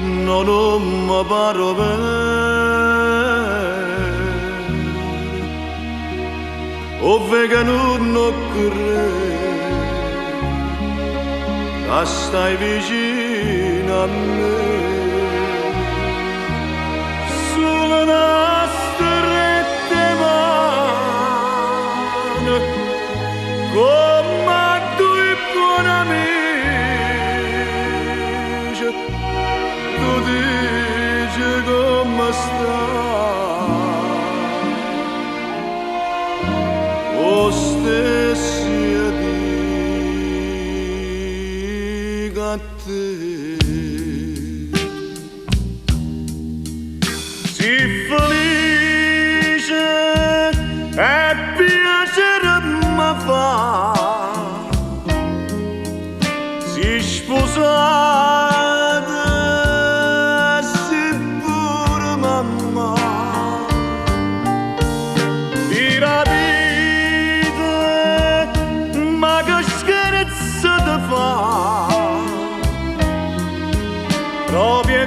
non mi paro bene, ove che non occorre, che stai vicino a me. Sulle nostre mani, come due buoni amici, tu dici come stai, o stessi dico a te. Sii felice e piacere mi fa, sii sposata, sii pure mamma, tira vita, ma che scherzo ti fa, proprio